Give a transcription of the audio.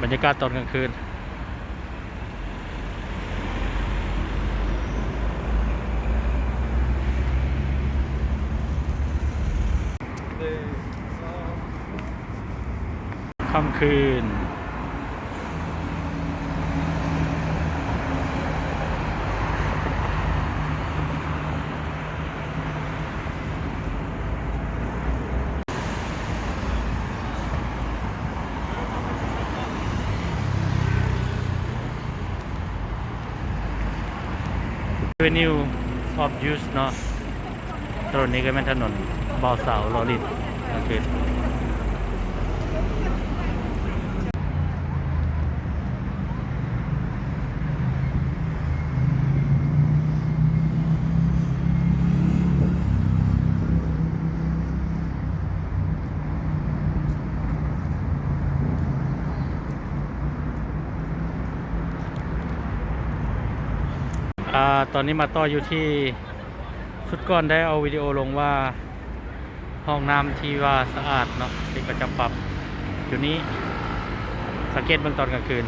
บรรยากาศตอนกลางคืนค่ำคืนAvenue of Youth เนาะถนนนี้ก็เป็นถนนบ่อเสาลอริดกลางคืนตอนนี้มาต่ออยู่ที่ชุดก่อนได้เอาวิดีโอลงว่าห้องน้ำที่ว่าสะอาดเนาะที่ก็จะปรับอยู่นี้สังเกตเบื้องตอนกลางคืน